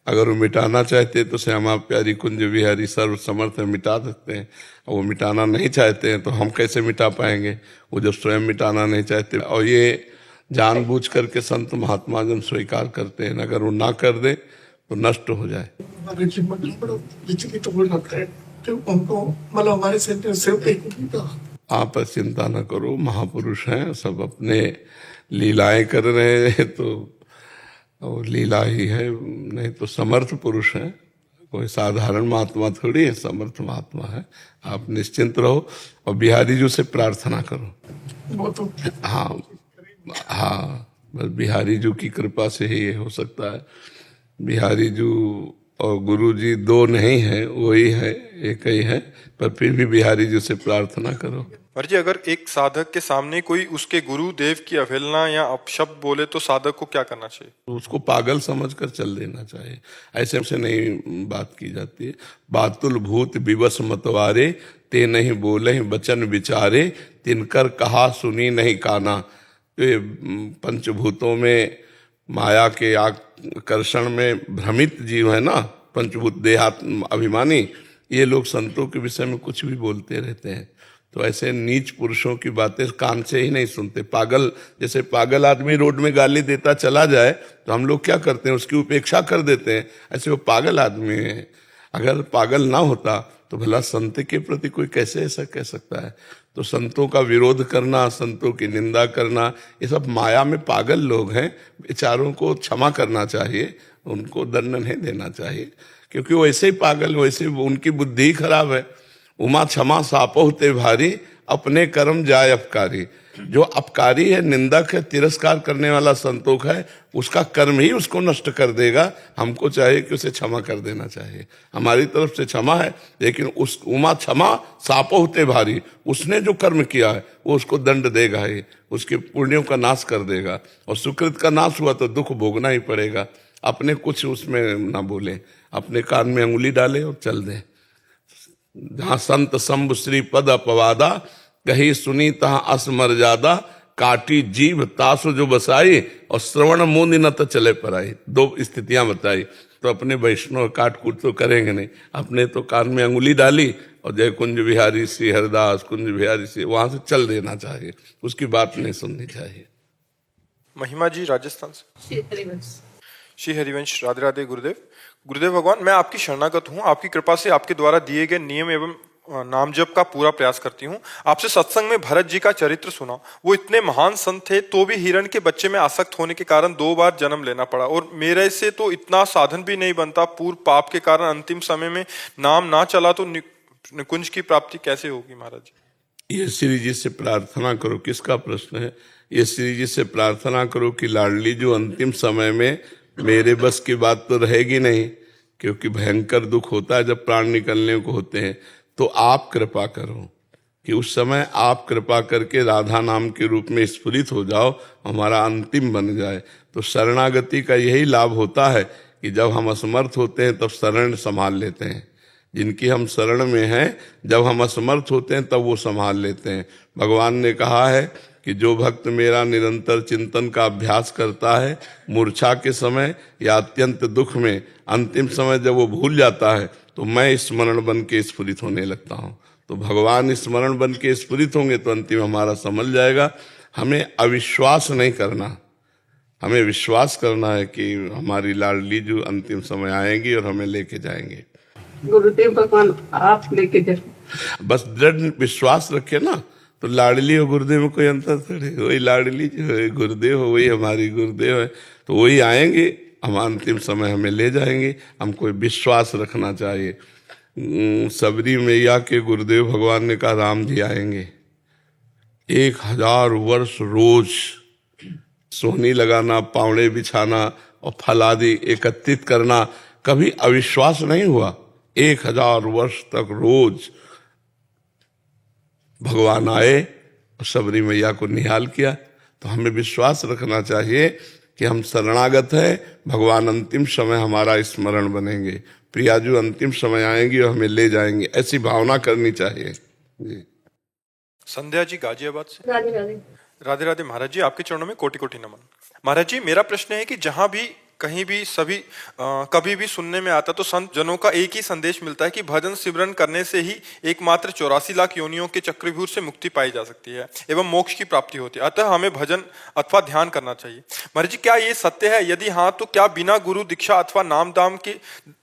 S3: अगर वो मिटाना चाहते तो श्यामा प्यारी कुंज बिहारी सर्व समर्थ मिटा सकते हैं। वो मिटाना नहीं चाहते हैं तो हम कैसे मिटा पाएंगे? वो जब स्वयं मिटाना नहीं चाहते, और ये जानबूझ करके संत महात्मा जन स्वीकार करते हैं, अगर वो ना कर दे तो नष्ट हो जाए।
S7: हमारे जीवन में बड़ा विचलित हो जाता है तो उनको मतलब हमारे से
S3: आप चिंता न करो, महापुरुष हैं, सब अपने लीलाएं कर रहे हैं तो और लीला ही है, नहीं तो समर्थ पुरुष हैं। कोई साधारण महात्मा थोड़ी है, समर्थ महात्मा है। आप निश्चिंत रहो और बिहारी जी से प्रार्थना करो।
S7: वो तो
S3: हाँ हाँ, बस बिहारी जी की कृपा से ही ये हो सकता है। बिहारी जी और गुरु जी दो नहीं है, वही है, एक ही है, पर फिर भी बिहारी जी से प्रार्थना करो।
S1: पर जी, अगर एक साधक के सामने कोई उसके गुरु देव की अवहेलना या अपशब्द बोले तो साधक को क्या करना चाहिए?
S3: तो उसको पागल समझकर चल देना चाहिए। ऐसे से नहीं बात की जाती है। बातुल भूत विवश मतवारे, ते नहीं बोले वचन विचारे, तिनकर कहा सुनी नहीं काना। तो ये पंचभूतों में माया के आकर्षण में भ्रमित जीव है ना, पंचभूत देहात्म अभिमानी, ये लोग संतों के विषय में कुछ भी बोलते रहते हैं। तो ऐसे नीच पुरुषों की बातें कान से ही नहीं सुनते। पागल, जैसे पागल आदमी रोड में गाली देता चला जाए तो हम लोग क्या करते हैं, उसकी उपेक्षा कर देते हैं। ऐसे वो पागल आदमी है। अगर पागल ना होता तो भला संत के प्रति कोई कैसे ऐसा कह सकता है। तो संतों का विरोध करना, संतों की निंदा करना, ये सब माया में पागल लोग हैं। बेचारों को क्षमा करना चाहिए, उनको दंड नहीं देना चाहिए, क्योंकि वैसे ही पागल, वैसे उनकी बुद्धि ही खराब है। उमा क्षमा सापो ते भारी, अपने कर्म जाय अपकारी। जो अपकारी है, निंदक है, तिरस्कार करने वाला संतोष है, उसका कर्म ही उसको नष्ट कर देगा। हमको चाहिए कि उसे क्षमा कर देना चाहिए। हमारी तरफ से क्षमा है, लेकिन उस उमा क्षमा सापो ते भारी, उसने जो कर्म किया है वो उसको दंड देगा ही, उसके पुण्यों का नाश कर देगा। और सुकृत का नाश हुआ तो दुख भोगना ही पड़ेगा। अपने कुछ उसमें ना बोले, अपने कान में अंगुली डाले और चल दे। जहां संत शंभु श्री पद अपवादा, कही सुनी तहां असमर्यादा। काटी जीभ तासु जो बसाई, और श्रवण मुंद न तो चले पर आई। दो स्थितियां बताई। तो अपने वैष्णव काट कूट तो करेंगे नहीं, अपने तो कान में अंगुली डाली और जय कुंज बिहारी श्री हरिदास, कुंज बिहारी श्री, वहां से चल देना चाहिए, उसकी बात नहीं सुननी चाहिए।
S1: महिमा जी राजस्थान से।
S4: श्री हरिवंश।
S1: श्री हरिवंश। राधे राधे गुरुदेव। गुरुदेव भगवान, मैं आपकी शरणागत हूँ। आपकी कृपा से आपके द्वारा दिए गए नियम एवं नाम जप का पूरा प्रयास करती हूँ। आपसे सत्संग में भरत जी का चरित्र सुना। वो इतने महान संत थे तो भी हिरण के बच्चे में आसक्त होने के कारण 2 बार जन्म लेना पड़ा, और मेरे से तो इतना साधन भी नहीं बनता। पूर्व पाप के कारण अंतिम समय में नाम ना चला तो निकुंज की प्राप्ति कैसे होगी महाराज जी?
S3: ये श्री जी से प्रार्थना करो। किसका प्रश्न है? ये श्री जी से प्रार्थना करो कि लाडली जो अंतिम समय में, मेरे बस की बात तो रहेगी नहीं, क्योंकि भयंकर दुख होता है जब प्राण निकलने को होते हैं। तो आप कृपा करो कि उस समय आप कृपा करके राधा नाम के रूप में स्फुरित हो जाओ, हमारा अंतिम बन जाए। तो शरणागति का यही लाभ होता है कि जब हम असमर्थ होते हैं तब शरण संभाल लेते हैं। जिनकी हम शरण में हैं, जब हम असमर्थ होते हैं तब वो संभाल लेते हैं। भगवान ने कहा है कि जो भक्त मेरा निरंतर चिंतन का अभ्यास करता है, मूर्छा के समय या अत्यंत दुख में, अंतिम समय जब वो भूल जाता है, तो मैं स्मरण बन के स्फुरित होने लगता हूँ। तो भगवान स्मरण बन के स्फुरित होंगे तो अंतिम हमारा संभल जाएगा। हमें अविश्वास नहीं करना, हमें विश्वास करना है कि हमारी लाडली जो अंतिम समय आएंगी और हमें लेके जाएंगे।
S8: गुरुदेव भगवान आप लेके जाए,
S3: बस दृढ़ विश्वास रखे ना, तो लाडली और गुरुदेव में कोई अंतर थोड़ी। वही लाडली जो है गुरुदेव हो, वही हमारी गुरुदेव है, तो वही आएंगे, हम अंतिम समय हमें ले जाएंगे। हमको विश्वास रखना चाहिए। सबरी मैया के गुरुदेव भगवान ने कहा राम जी आएंगे। 1000 वर्ष रोज सोहनी लगाना, पावड़े बिछाना और फल आदि एकत्रित करना, कभी अविश्वास नहीं हुआ। 1000 वर्ष तक रोज भगवान आए और सबरी मैया को निहाल किया। तो हमें विश्वास रखना चाहिए कि हम शरणागत हैं, भगवान अंतिम समय हमारा स्मरण बनेंगे, प्रियाजू अंतिम समय आएंगी और हमें ले जाएंगे, ऐसी भावना करनी चाहिए जी।
S1: संध्या जी गाजियाबाद से।
S4: राधे राधे।
S1: राधे राधे महाराज जी, आपके चरणों में कोटि कोटि नमन। महाराज जी, मेरा प्रश्न है कि जहां भी कहीं भी सभी कभी भी सुनने में आता तो संत जनों का एक ही संदेश मिलता है कि भजन सिमरन करने से ही एकमात्र 84 लाख योनियों के चक्रव्यूह से मुक्ति पाई जा सकती है एवं मोक्ष की प्राप्ति होती है, अतः हमें भजन अथवा ध्यान करना चाहिए। महाराज जी, क्या ये सत्य है? यदि हाँ, तो क्या बिना गुरु दीक्षा अथवा नाम दाम के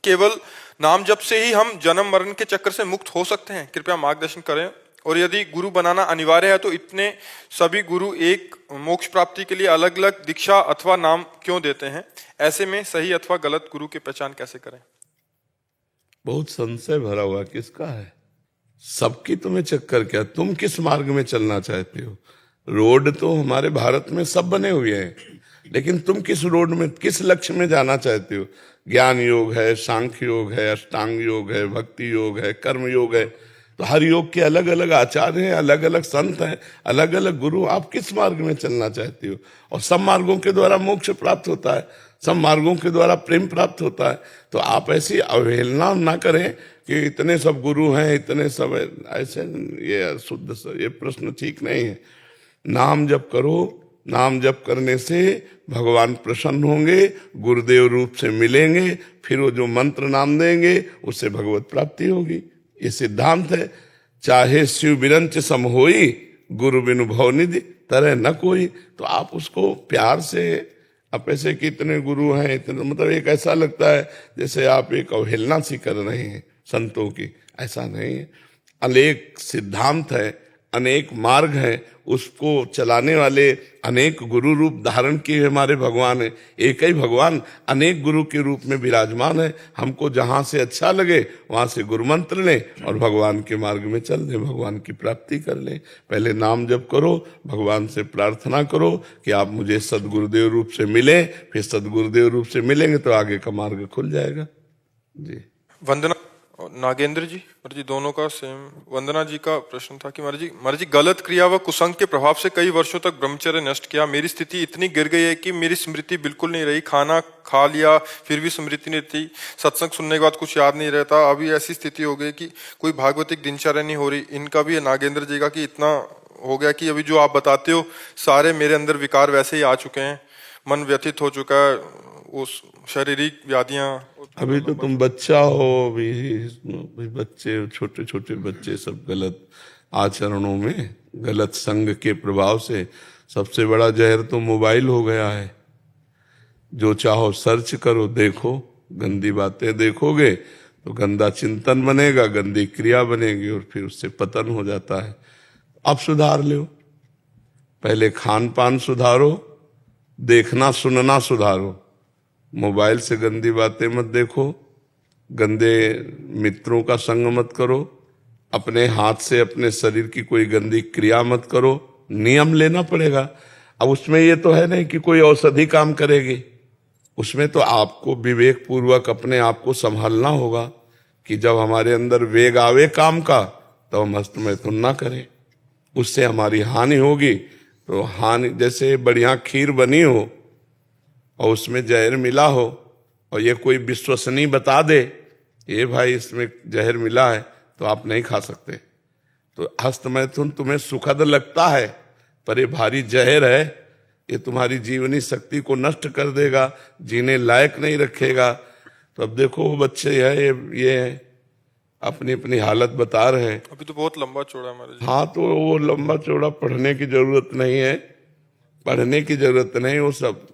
S1: केवल नाम जप से ही हम जन्म मरण के चक्र से मुक्त हो सकते हैं? कृपया मार्गदर्शन करें। और यदि गुरु बनाना अनिवार्य है तो इतने सभी गुरु एक मोक्ष प्राप्ति के लिए अलग अलग दीक्षा अथवा नाम क्यों देते हैं? ऐसे में सही अथवा गलत गुरु की पहचान कैसे करें?
S3: बहुत संशय भरा हुआ किसका है? सबकी तुम्हें चक्कर क्या? तुम किस मार्ग में चलना चाहते हो? रोड तो हमारे भारत में सब बने हुए हैं, लेकिन तुम किस रोड में, किस लक्ष्य में जाना चाहते हो? ज्ञान योग है, सांख्य योग है, अष्टांग योग है, भक्ति योग है, कर्म योग है। तो हर योग के अलग अलग आचार्य हैं, अलग अलग संत हैं, अलग अलग गुरु। आप किस मार्ग में चलना चाहते हो? और सब मार्गों के द्वारा मोक्ष प्राप्त होता है, सब मार्गों के द्वारा प्रेम प्राप्त होता है। तो आप ऐसी अवहेलना ना करें कि इतने सब गुरु हैं, इतने सब ऐसे, ये शुद्ध, ये प्रश्न ठीक नहीं है। नाम जप करो, नाम जप करने से भगवान प्रसन्न होंगे, गुरुदेव रूप से मिलेंगे, फिर वो जो मंत्र नाम देंगे उससे भगवत प्राप्ति होगी। ये सिद्धांत है। चाहे शिव बिरंच सम होई, गुरु बिनु भवनिधि तरह न कोई। तो आप उसको प्यार से, आप ऐसे कितने गुरु हैं, इतने, मतलब एक ऐसा लगता है जैसे आप एक अवहेलना सी कर रहे हैं संतों की। ऐसा नहीं है। अनेक सिद्धांत है, अनेक मार्ग है, उसको चलाने वाले अनेक गुरु रूप धारण किए हमारे भगवान है। एक ही भगवान अनेक गुरु के रूप में विराजमान है। हमको जहां से अच्छा लगे वहां से गुरु मंत्र लें और भगवान के मार्ग में चल दें, भगवान की प्राप्ति कर लें। पहले नाम जप करो, भगवान से प्रार्थना करो कि आप मुझे सदगुरुदेव रूप से मिलें, फिर सदगुरुदेव रूप से मिलेंगे तो आगे का मार्ग खुल जाएगा। जी।
S1: वंदना और नागेंद्र जी, महाराज जी दोनों का सेम। वंदना जी का प्रश्न था कि महाराज जी गलत क्रिया व कुसंग के प्रभाव से कई वर्षों तक ब्रह्मचर्य नष्ट किया। मेरी स्थिति इतनी गिर गई है कि मेरी स्मृति बिल्कुल नहीं रही। खाना खा लिया फिर भी स्मृति नहीं रहती, सत्संग सुनने के बाद कुछ याद नहीं रहता। अभी ऐसी स्थिति हो गई कि कोई भागवतिक दिनचर्या नहीं हो रही। इनका भी नागेंद्र जी का कि इतना हो गया कि अभी जो आप बताते हो सारे मेरे अंदर विकार वैसे ही आ चुके हैं, मन व्यथित हो चुका है, उस शारीरिक व्याधियां।
S3: अभी तो तुम बच्चा हो, अभी बच्चे, छोटे छोटे बच्चे सब गलत आचरणों में, गलत संग के प्रभाव से। सबसे बड़ा जहर तो मोबाइल हो गया है। जो चाहो सर्च करो, देखो, गंदी बातें देखोगे तो गंदा चिंतन बनेगा, गंदी क्रिया बनेगी और फिर उससे पतन हो जाता है। अब सुधार लो, पहले खान पान सुधारो, देखना सुनना सुधारो। मोबाइल से गंदी बातें मत देखो, गंदे मित्रों का संग मत करो, अपने हाथ से अपने शरीर की कोई गंदी क्रिया मत करो। नियम लेना पड़ेगा। अब उसमें ये तो है नहीं कि कोई औषधि काम करेगी, उसमें तो आपको विवेक पूर्वक अपने आप को संभालना होगा कि जब हमारे अंदर वेग आवे काम का तो हम हस्त मैथुन ना करें, उससे हमारी हानि होगी। तो हानि, जैसे बढ़िया खीर बनी हो और उसमें जहर मिला हो और ये कोई विश्वसनीय बता दे ये भाई इसमें जहर मिला है, तो आप नहीं खा सकते। तो हस्त मैथुन तुम्हें सुखद लगता है पर ये भारी जहर है, ये तुम्हारी जीवनी शक्ति को नष्ट कर देगा, जीने लायक नहीं रखेगा। तो अब देखो वो बच्चे है, ये अपनी अपनी हालत बता रहे हैं।
S1: अभी तो बहुत लंबा चौड़ा है महाराज जी।
S3: हाँ, तो वो लंबा चौड़ा पढ़ने की जरूरत नहीं है, पढ़ने की जरूरत नहीं। वो सब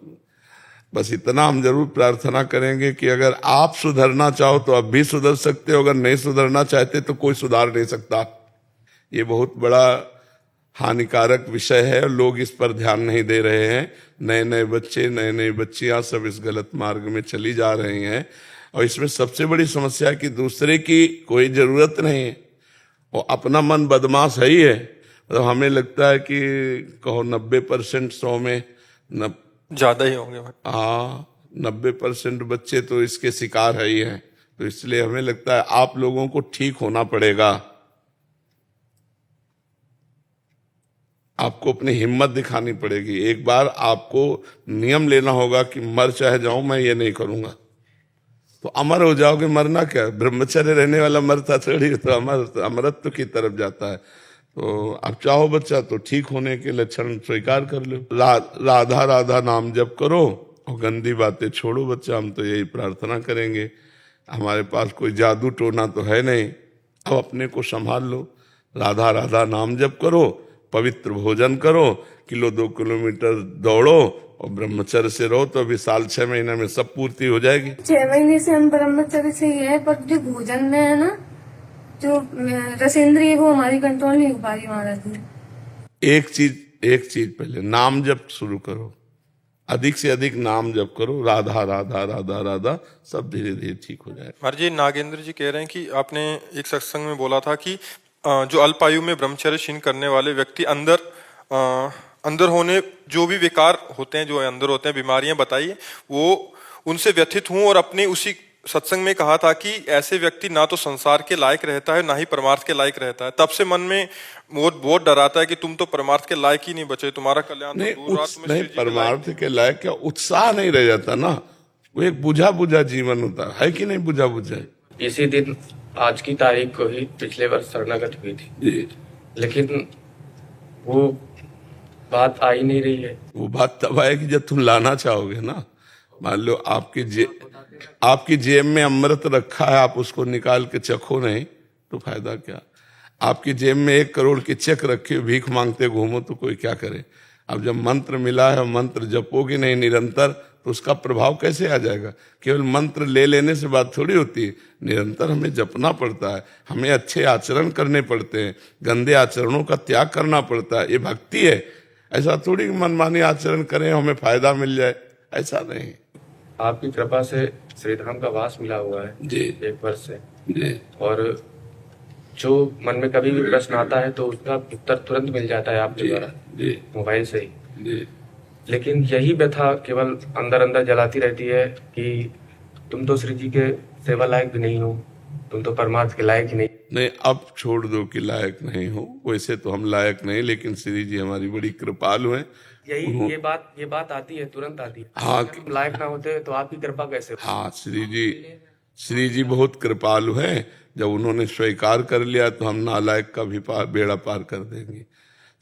S3: बस इतना हम जरूर प्रार्थना करेंगे कि अगर आप सुधरना चाहो तो अब भी सुधर सकते हो, अगर नहीं सुधरना चाहते तो कोई सुधार नहीं सकता। ये बहुत बड़ा हानिकारक विषय है और लोग इस पर ध्यान नहीं दे रहे हैं। नए नए बच्चे, नए नई बच्चियां सब इस गलत मार्ग में चली जा रही हैं और इसमें सबसे बड़ी समस्या कि दूसरे की कोई जरूरत नहीं है, वो अपना मन बदमाश है ही है। मतलब हमें लगता है कि कहो 90% 100 में
S1: ज्यादा ही होंगे।
S3: हाँ, 90% बच्चे तो इसके शिकार है ही हैं। तो इसलिए हमें लगता है आप लोगों को ठीक होना पड़ेगा, आपको अपनी हिम्मत दिखानी पड़ेगी। एक बार आपको नियम लेना होगा कि मर चाहे जाऊं मैं ये नहीं करूंगा, तो अमर हो जाओगे। मरना क्या, ब्रह्मचर्य रहने वाला मरता थोड़ी, तो अमरत्व की तरफ जाता है। तो आप चाहो बच्चा तो ठीक होने के लक्षण स्वीकार कर लो। राधा राधा नाम जप करो और गंदी बातें छोड़ो बच्चा। हम तो यही प्रार्थना करेंगे। हमारे पास कोई जादू टोना तो है नहीं, अब अपने को संभाल लो। राधा राधा नाम जप करो, पवित्र भोजन करो, 1-2 किलोमीटर दौड़ो और ब्रह्मचर्य से रहो, तो अभी साल 6 महीने में सब पूर्ति हो जाएगी।
S9: 6 महीने से हम ब्रह्मचर्य से ही है, पर जो भोजन में है ना, जो रसेंद्रिय, वो हमारी कंट्रोल नहीं हो पा रही महाराज जी।
S3: एक चीज पहले नाम जप शुरू करो, अधिक से अधिक नाम जप करो, राधा राधा राधा राधा, सब धीरे धीरे ठीक हो जाएगा।
S1: महाराज जी नागेंद्र जी कह रहे हैं कि आपने एक सत्संग में बोला था कि जो अल्पायु में ब्रह्मचर्य क्षीण करने वाले व्यक्ति अंदर होने जो भी विकार होते हैं, जो अंदर होते हैं बीमारियां बताइए, वो उनसे व्यथित हूं। और अपने उसी सत्संग में कहा था कि ऐसे व्यक्ति ना तो संसार के लायक रहता है ना ही परमार्थ के लायक रहता है। तब से मन में बहुत डर आता है कि तुम तो परमार्थ के लायक ही नहीं बचे, तुम्हारा कल्याण
S3: नहीं,
S1: तो दूर रात में
S3: नहीं परमार्थ के लायक क्या, उत्साह नहीं रह जाता ना, वो एक बुझा बुझा जीवन होता है कि नहीं, बुझा बुझा।
S5: इसी दिन आज की तारीख को ही पिछले वर्ष शरणागत हुई थी, लेकिन वो बात आ ही नहीं रही है।
S3: वो बात तब आएगी जब तुम लाना चाहोगे ना। मान लो आपकी जेब में अमृत रखा है, आप उसको निकाल के चखो नहीं तो फायदा क्या। आपकी जेब में 1 करोड़ की चेक रखी हो, भीख मांगते घूमो तो कोई क्या करे। अब जब मंत्र मिला है, मंत्र जपोगे नहीं निरंतर, तो उसका प्रभाव कैसे आ जाएगा। केवल मंत्र ले लेने से बात थोड़ी होती है, निरंतर हमें जपना पड़ता है, हमें अच्छे आचरण करने पड़ते हैं, गंदे आचरणों का त्याग करना पड़ता है। ये भक्ति है। ऐसा थोड़ी मनमानी आचरण करें हमें फायदा मिल जाए, ऐसा नहीं।
S5: आपकी कृपा से श्रीधाम का वास मिला हुआ है
S3: जी
S5: 1 वर्ष से,
S3: जी
S5: और जो मन में कभी भी प्रश्न आता है तो उसका उत्तर तुरंत मिल जाता है आपके द्वारा,
S3: जी
S5: मोबाइल से ही।
S3: जी।
S5: लेकिन यही व्यथा केवल अंदर अंदर जलाती रहती है कि तुम तो श्री जी के सेवा लायक भी नहीं हो, तुम तो परमार्थ के लायक ही नहीं।
S3: नहीं, अब छोड़ दो कि लायक नहीं हो। वैसे तो हम लायक नहीं, लेकिन श्री जी हमारी बड़ी कृपालु हैं।
S5: यही ये बात आती है, तुरंत आती है।
S3: हाँ,
S5: अगर हम लायक ना होते तो आपकी कृपा कैसे होती?
S3: हाँ, श्री जी बहुत कृपालु हैं। जब उन्होंने स्वीकार कर लिया तो हम नालायक का भी बेड़ा पार कर देंगे।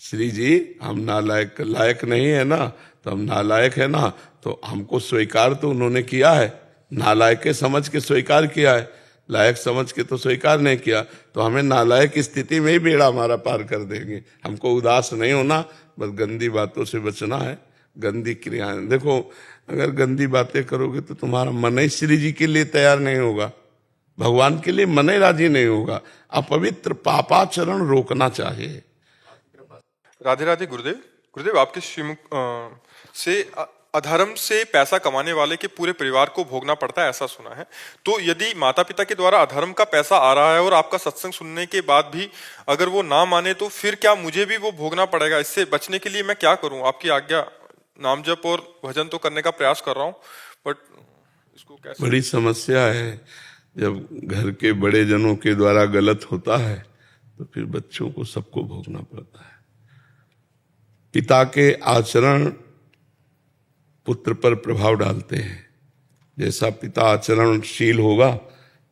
S3: श्री जी हम नालायक लायक नहीं है ना, तो हम नालायक है ना, तो हमको स्वीकार तो उन्होंने किया है। नालायक के समझ के स्वीकार किया है, लायक समझ के तो स्वीकार नहीं किया, तो हमें नालायक की स्थिति में ही बेड़ा हमारा पार कर देंगे। हमको उदास नहीं होना, बस गंदी बातों से बचना है, गंदी क्रियाएं। देखो, अगर गंदी बातें करोगे तो तुम्हारा मन ही श्री जी के लिए तैयार नहीं होगा, भगवान के लिए मन ही राजी नहीं होगा। अपवित्र पापाचरण रोकना चाहिए।
S1: राधे राधे गुरुदेव। गुरुदेव, आपके श्रीमुख से अधर्म से पैसा कमाने वाले के पूरे परिवार को भोगना पड़ता है, ऐसा सुना है। तो यदि माता पिता के द्वारा अधर्म का पैसा आ रहा है और आपका सत्संग सुनने के बाद भी अगर वो ना माने, तो फिर क्या मुझे भी वो भोगना पड़ेगा? इससे बचने के लिए मैं क्या करूं? आपकी आज्ञा, नाम जप और भजन तो करने का प्रयास कर रहा हूं, बट इसको कैसे?
S3: बड़ी समस्या है। जब घर के बड़े जनों के द्वारा गलत होता है तो फिर बच्चों को सबको भोगना पड़ता है। पिता के आचरण पुत्र पर प्रभाव डालते हैं। जैसा पिता आचरणशील होगा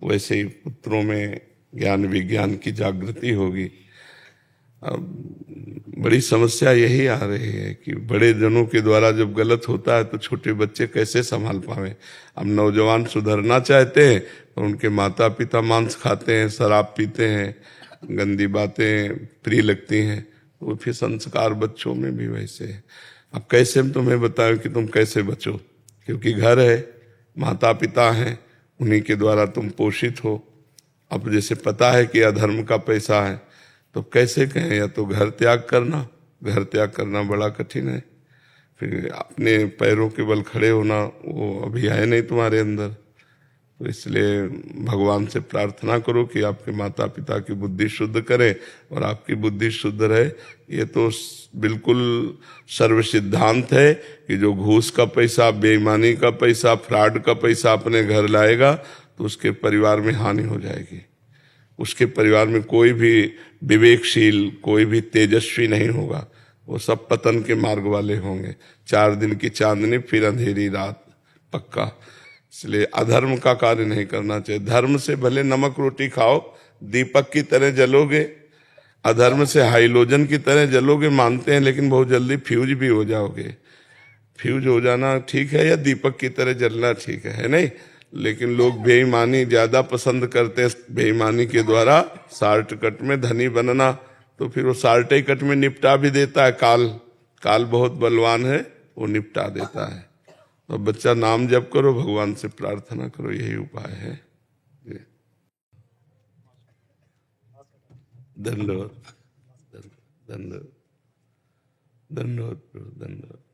S3: वैसे ही पुत्रों में ज्ञान विज्ञान की जागृति होगी। अब बड़ी समस्या यही आ रही है कि बड़े जनों के द्वारा जब गलत होता है तो छोटे बच्चे कैसे संभाल पावे। अब नौजवान सुधरना चाहते हैं तो उनके माता पिता मांस खाते हैं, शराब पीते हैं, गंदी बातें प्रिय लगती हैं, तो फिर संस्कार बच्चों में भी वैसे है। अब कैसे हम तुम्हें बताएं कि तुम कैसे बचो, क्योंकि घर है, माता पिता हैं, उन्हीं के द्वारा तुम पोषित हो। अब जैसे पता है कि अधर्म का पैसा है तो कैसे कहें, या तो घर त्याग करना बड़ा कठिन है। फिर अपने पैरों के बल खड़े होना वो अभी है नहीं तुम्हारे अंदर। तो इसलिए भगवान से प्रार्थना करो कि आपके माता पिता की बुद्धि शुद्ध करें और आपकी बुद्धि शुद्ध रहे। ये तो बिल्कुल सर्व सिद्धांत है कि जो घूस का पैसा, बेईमानी का पैसा, फ्रॉड का पैसा अपने घर लाएगा तो उसके परिवार में हानि हो जाएगी। उसके परिवार में कोई भी विवेकशील, कोई भी तेजस्वी नहीं होगा, वो सब पतन के मार्ग वाले होंगे। 4 दिन की चांदनी फिर अंधेरी रात पक्का। इसलिए अधर्म का कार्य नहीं करना चाहिए। धर्म से भले नमक रोटी खाओ, दीपक की तरह जलोगे, अधर्म से हाइलोजन की तरह जलोगे मानते हैं, लेकिन बहुत जल्दी फ्यूज भी हो जाओगे। फ्यूज हो जाना ठीक है या दीपक की तरह जलना ठीक है नहीं? लेकिन लोग बेईमानी ज्यादा पसंद करते हैं, बेईमानी के द्वारा शॉर्टकट में धनी बनना, तो फिर वो शॉर्टकट में निपटा भी देता है। काल बहुत बलवान है, वो निपटा देता है। तो बच्चा नाम जप करो, भगवान से प्रार्थना करो, यही उपाय है। धन्यवाद, धन्यवाद, धन्यवाद, धन्यवाद।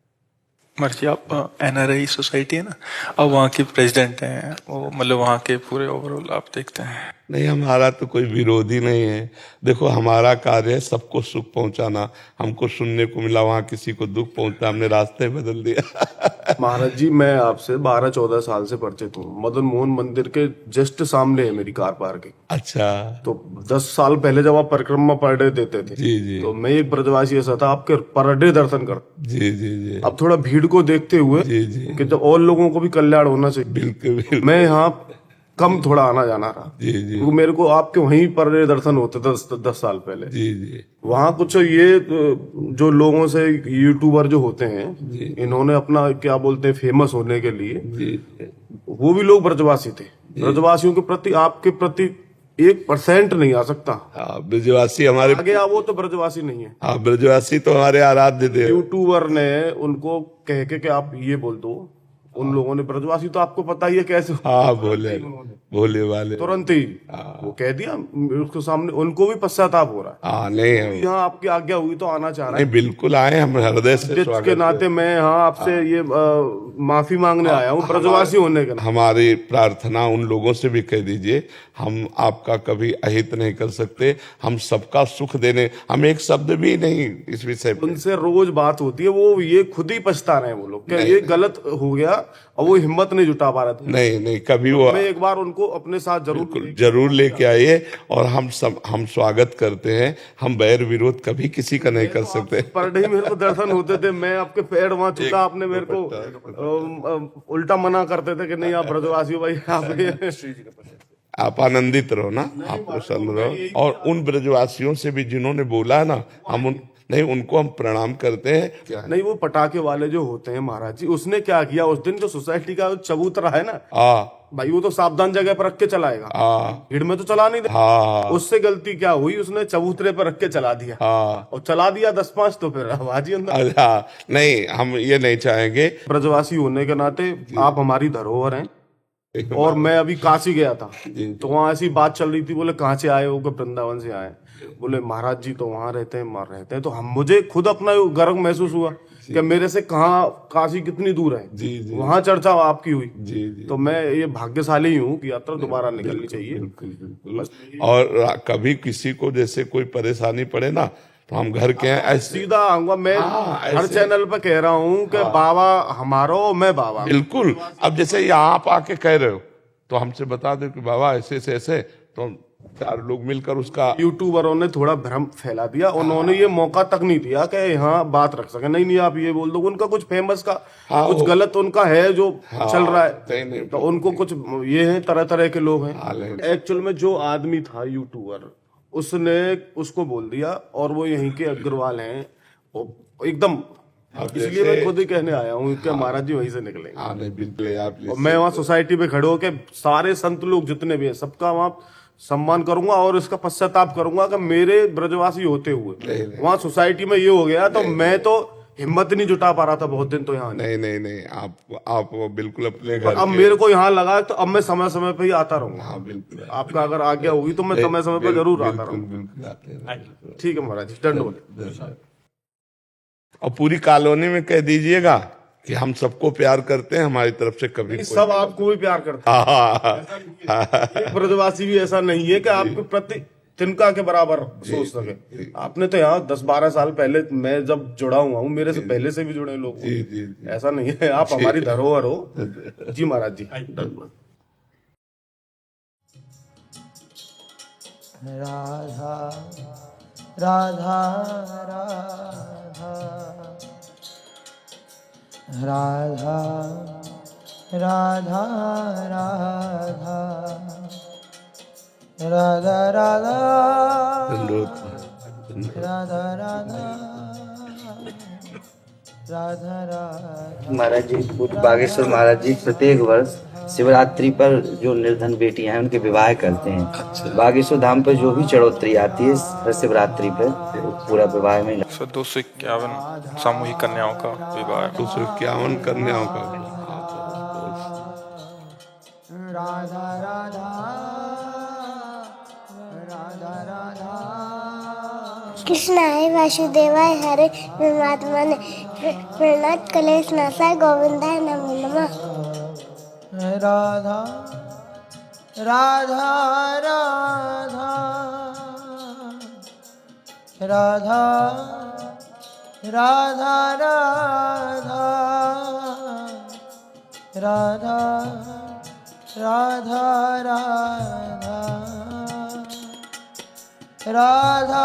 S1: मर्जी, आप एनआरआई सोसाइटी है ना, अब वहाँ के प्रेसिडेंट हैं, वो मतलब वहाँ के पूरे ओवरऑल आप देखते हैं?
S3: नहीं, हमारा तो कोई विरोधी नहीं है। देखो, हमारा कार्य है सबको सुख पहुंचाना। हमको सुनने को मिला वहाँ किसी को दुख पहुंचता, हमने रास्ते बदल दिया।
S10: महाराज जी, मैं आपसे 12-14 साल से परिचित हूँ। मदन मोहन मंदिर के जस्ट सामने है मेरी कार पार्किंग।
S3: अच्छा।
S10: तो 10 साल पहले जब आप परिक्रमा पर डे देते थे,
S3: जी जी,
S10: तो मैं एक ब्रजवासी ऐसा था, आपके पर डे दर्शन कर।
S3: जी जी जी।
S10: अब थोड़ा भीड़ को देखते हुए
S3: जी जी,
S10: कि जब और लोगों को भी कल्याण होना चाहिए,
S3: बिल्कुल।
S10: मैं यहाँ कम थोड़ा आना जाना रहा।
S3: जी जी
S10: क्योंकि मेरे को आपके वहीं पर दर्शन होते 10 साल पहले।
S3: जी जी
S10: वहाँ कुछ ये जो लोगों से यूट्यूबर जो होते हैं, इन्होंने अपना क्या बोलते हैं फेमस होने के लिए,
S3: जी
S10: वो भी लोग ब्रजवासी थे। ब्रजवासियों के प्रति आपके प्रति 1% नहीं आ सकता।
S3: हाँ, ब्रजवासी हमारे,
S10: आगे वो तो ब्रजवासी नहीं है।
S3: हाँ ब्रजवासी तो हमारे आराध्य देव।
S10: यूट्यूबर ने उनको कह के कि आप ये बोल दो, उन लोगों ने, ब्रजवासी तो आपको पता ही है कैसे,
S3: हाँ भोले वाले
S10: तुरंत ही वो कह दिया उसके सामने। उनको भी पश्चाताप हो रहा है।
S3: हाँ नहीं
S10: यहाँ आपकी आज्ञा हुई तो आना चाह रहा
S3: नहीं,
S10: है।
S3: बिल्कुल आए, हम हृदय से
S10: जिस
S3: स्वागत
S10: के नाते मैं यहाँ आपसे ये माफी मांगने आया हूँ ब्रजवासी होने के नाते।
S3: हमारी प्रार्थना उन लोगों से भी कह दीजिए, हम आपका कभी अहित नहीं कर सकते, हम सबका सुख देने, हम एक शब्द भी नहीं इस विषय पर।
S10: उनसे रोज बात होती है, वो ये खुद ही पछता रहे हैं वो लोग, कि ये गलत हो गया और वो हिम्मत नहीं जुटा पा रहे थे।
S3: नहीं नहीं, कभी वो
S10: मैं एक बार उनको अपने साथ
S3: जरूर लेके आइए, और हम स्वागत करते हैं। हम बैर विरोध कभी किसी का नहीं कर सकते।
S10: पर डे मेरे को दर्शन होते थे, मैं आपके पैर वहां छूता, आपने मेरे को उल्टा मना करते थे कि नहीं आप ब्रजवासी हो भाई,
S3: आप आनंदित रहो ना, आप प्रसन्न रहो। और उन ब्रजवासियों से भी जिन्होंने बोला है ना, उनको हम प्रणाम करते हैं।
S10: नहीं, वो पटाखे वाले जो होते हैं महाराज जी, उसने क्या किया उस दिन, जो सोसाइटी का चबूतरा है ना, भाई वो तो सावधान जगह पर रख के चलाएगा, भीड़ में तो चला नहीं दे। उससे गलती क्या हुई, उसने चबूतरे पर रख के चला दिया, और चला दिया 10-5, तो फिर आवाज ही अंदर।
S3: नहीं, हम ये नहीं चाहेंगे।
S10: ब्रजवासी होने के नाते आप हमारी धरोहर हैं। और मैं अभी काशी गया था, तो वहाँ ऐसी बात चल रही थी, बोले कहाँ से आए हो, वृंदावन से आए। बोले महाराज जी तो वहाँ रहते हैं, तो मुझे खुद अपना गर्व महसूस हुआ कि मेरे से कहाँ काशी कितनी दूर है। वहाँ चर्चा आपकी हुई। तो मैं ये भाग्यशाली हूँ कि यात्रा दोबारा निकलनी चाहिए।
S3: बिल्कुल। और कभी किसी को जैसे कोई परेशानी पड़े ना, तो हम घर के हैं,
S10: सीधा आऊंगा मैं। हर चैनल पे कह रहा हूँ कि बाबा हमारा, मैं बाबा।
S3: बिल्कुल। अब जैसे यहाँ आप आके कह रहे हो, तो हमसे बता दो कि बाबा ऐसे ऐसे, तो 4 लोग मिलकर उसका।
S10: यूट्यूबरों ने थोड़ा भ्रम फैला दिया, उन्होंने ये मौका तक नहीं दिया कि यहाँ बात रख सके। नहीं आप ये बोल दो, उनका कुछ फेमस का कुछ गलत उनका है जो चल रहा है, तो उनको कुछ ये है, तरह तरह के लोग हैं। एक्चुअल में जो आदमी था यूट्यूबर, उसने उसको बोल दिया, और वो यहीं के अग्रवाल हैं एकदम। इसलिए मैं खुद ही कहने आया हूँ कि महाराज जी वहीं से निकलेंगे। और मैं वहाँ सोसाइटी पे खड़े होकर सारे संत लोग जितने भी हैं, सबका वहाँ सम्मान करूंगा, और इसका पश्चाताप करूंगा कि मेरे ब्रजवासी होते हुए वहाँ सोसाइटी में ये हो गया। तो मैं तो हिम्मत नहीं जुटा पा रहा था बहुत दिन, तो यहाँ
S3: नहीं, आप बिल्कुल अपने घर।
S10: अब मेरे को यहाँ लगा, तो अब मैं समय समय पे ही आता रहूंगा।
S3: हाँ बिल्कुल।
S10: आपका अगर आज्ञा होगी तो मैं समय समय पे जरूर आता रहूंगा। ठीक है महाराज जी, दंडवत।
S3: और पूरी कॉलोनी में कह दीजिएगा कि हम सबको प्यार करते हैं, हमारी तरफ से कभी
S10: सब आपको भी प्यार करते हैं। एक ब्रजवासी भी ऐसा नहीं है कि आपके प्रति तिनका के बराबर सोच सके। आपने तो यहाँ 10-12 साल पहले, मैं जब जुड़ा हुआ हूँ, मेरे से पहले से भी जुड़े लोग, ऐसा नहीं है। आप हमारी धरोहर हो। जी महाराज जी।
S2: राधा राधा राधा राधा राधा राधा राधा राधा राधा राधा।
S11: महाराज जी, बागेश्वर महाराज जी प्रत्येक वर्ष शिवरात्रि पर जो निर्धन बेटियां हैं उनके विवाह करते हैं। अच्छा। बागेश्वर धाम पर जो भी चढ़ोतरी आती है हर शिवरात्रि पर, पूरा विवाह में
S1: 251 सामूहिक कन्याओं का विवाह,
S3: 251 कन्याओं का।
S2: राधा राधा राधा राधा।
S12: कृष्णाय वासुदेवाय हरे परमात्मने प्रणत कलेश नाशाय गोविंदाय नमो नमः।
S2: राधा राधा राधा राधा राधा राधा राधा राधा राधा राधा राधा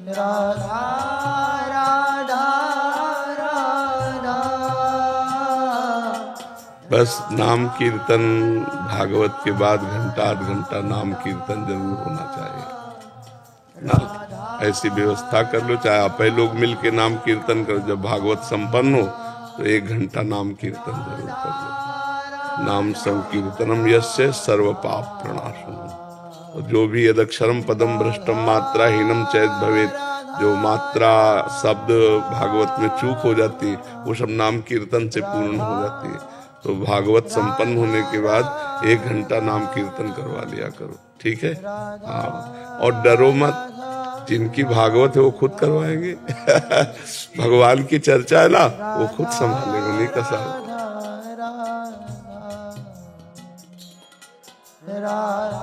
S2: राधा राधा राधा
S3: बस नाम कीर्तन भागवत के बाद घंटा आध घंटा नाम कीर्तन जरूर होना चाहिए ना। ऐसी व्यवस्था कर लो, चाहे आप लोग मिल के नाम कीर्तन करो। जब भागवत संपन्न हो तो 1 घंटा नाम कीर्तन जरूर कर लो। नाम संकीर्तनम यस्य सर्व पाप प्रणाशनम। और जो भी यदक्षरम पदम भ्रष्टम मात्रा हीनम चैत भवेत, जो मात्रा शब्द भागवत में चूक हो जाती है वो सब नाम कीर्तन से पूर्ण हो जाती है। तो भागवत संपन्न होने के बाद 1 घंटा नाम कीर्तन करवा लिया करो, ठीक है? हाँ, और डरो मत, जिनकी भागवत है वो खुद करवाएंगे। भगवान की चर्चा है ना, वो खुद संभालेंगे, उन्हीं का साथ।
S13: राधा